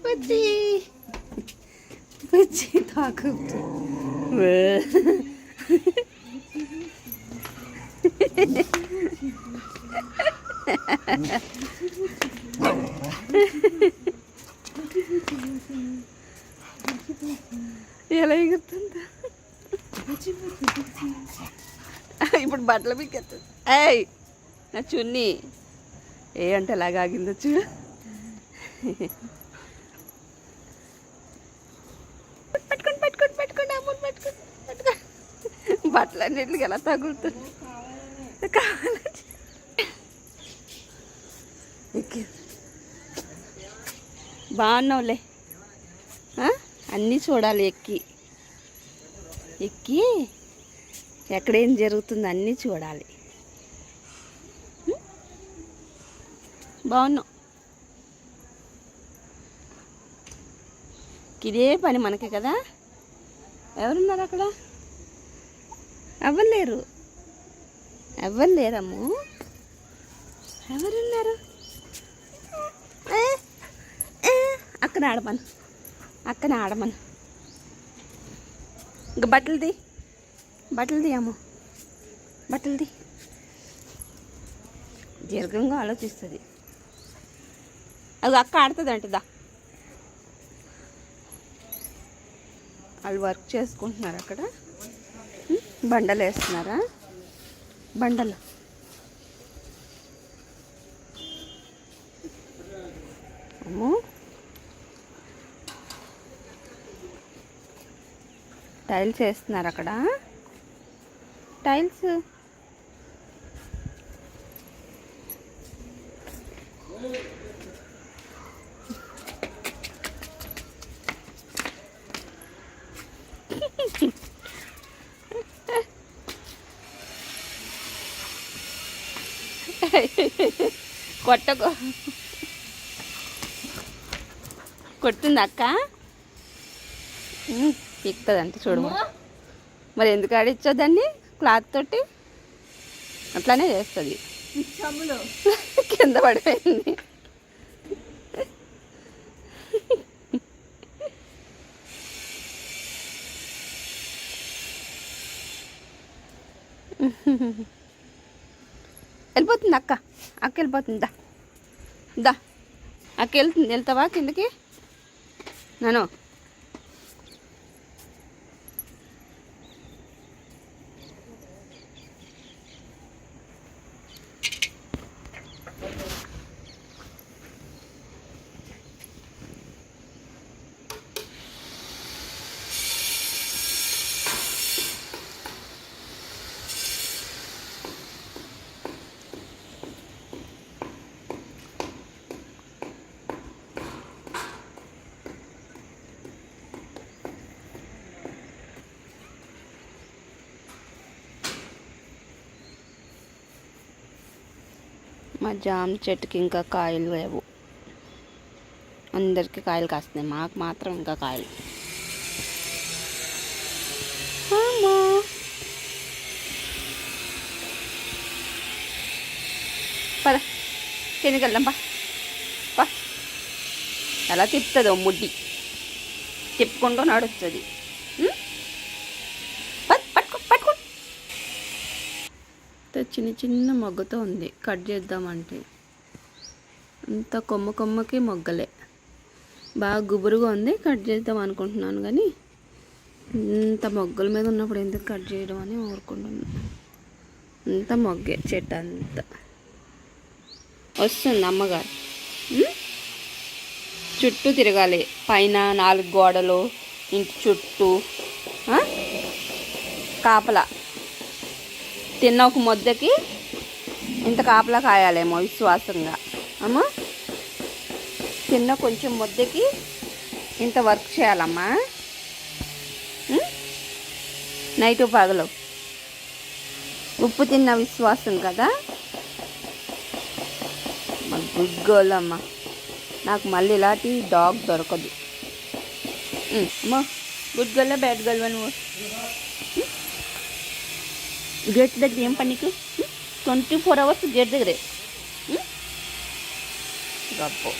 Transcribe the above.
బుజ్జి బుజ్జి తాకు ఎలా ఎగురుతుందా ఇప్పుడు బట్టలు పీకెత్తుంది. ఏయ్ నా చున్నీ ఏ అంటే ఎలాగ ఆగిందో చూడు. పట్టుకోండి పట్టుకోండి పట్టుకోండి అమ్మ పట్టుకోండి పట్టుకోండి. బట్టలు అన్నింటికి ఎలా తగులుతుంది కావాలని బాగున్నావులే. అన్నీ చూడాలి ఎక్కి ఎక్కి ఎక్కడేం జరుగుతుంది అన్నీ చూడాలి. బాగున్నావు. ఇదే పని మనకి కదా. ఎవరున్నారు అక్కడ? ఎవరు లేరు. ఎవరు లేరమ్ము. ఎవరున్నారు? అక్కడ ఆడమను, అక్కడ ఆడమను. ఇంకా బట్టలుది బట్టలుది అమ్మ బట్టలుది. దీర్ఘంగా ఆలోచిస్తుంది. అది అక్క ఆడుతుంది అంటదా. వాళ్ళు వర్క్ చేసుకుంటున్నారు అక్కడ. బండలు వేస్తున్నారా? బండలు అమ్మో. టైల్స్ వేస్తున్నారు అక్కడ. టైల్స్ కొట్టకు. కొడుతుంది అక్క. ఎక్కుతుందంటే చూడు. మరి ఎందుకు ఆడిచ్చో దాన్ని క్లాత్ తోటి? అట్లానే చేస్తుంది. కింద పడిపోయింది. వెళ్ళిపోతుంది అక్క. అక్క వెళ్ళిపోతుంది. దా దా అక్క వెళ్తుంది. వెళ్తావా కిందకి? నాను మా జామ చెట్టుకి ఇంకా కాయలు లేవు. అందరికీ కాయలు కాస్తున్నాయి, మాకు మాత్రం ఇంకా కాయలు. పద కిందకి వెళ్దాం. పా ఎలా తిప్పుతుందో ముడ్డి తిప్పుకుంటూ నడుస్తుంది. చిన్న చిన్న మొగ్గతో ఉంది. కట్ చేద్దామంటే అంత కొమ్మ కొమ్మకి మొగ్గలే. బాగా గుబురుగా ఉంది. కట్ చేద్దాం అనుకుంటున్నాను కానీ ఇంత మొగ్గల మీద ఉన్నప్పుడు ఎందుకు కట్ చేయడం అని ఊరుకుంటున్నాను. అంత మొగ్గే చెట్టు అంతా వస్తుంది. అమ్మగారు చుట్టూ తిరగాలి. పైన 4 గోడలు, ఇంటి చుట్టూ కాపలా. తిన్న ఒక ముద్దకి ఇంత కాపలా కాయాలేమో విశ్వాసంగా. అమ్మ తిన్న కొంచెం ముద్దకి ఇంత వర్క్ చేయాలమ్మా. నైటు పగలు ఉప్పు తిన్న విశ్వాసం కదా. గుడ్ గర్ల్ అమ్మ. నాకు మళ్ళీ ఇలాంటి డాగ్ దొరకదు. అమ్మా గుడ్ గర్ల్ బ్యాడ్ గర్ల్ నువ్వు? గేట్ దగ్గర ఏం పని నీకు? 24 hours గేట్ దగ్గరే. గప్పు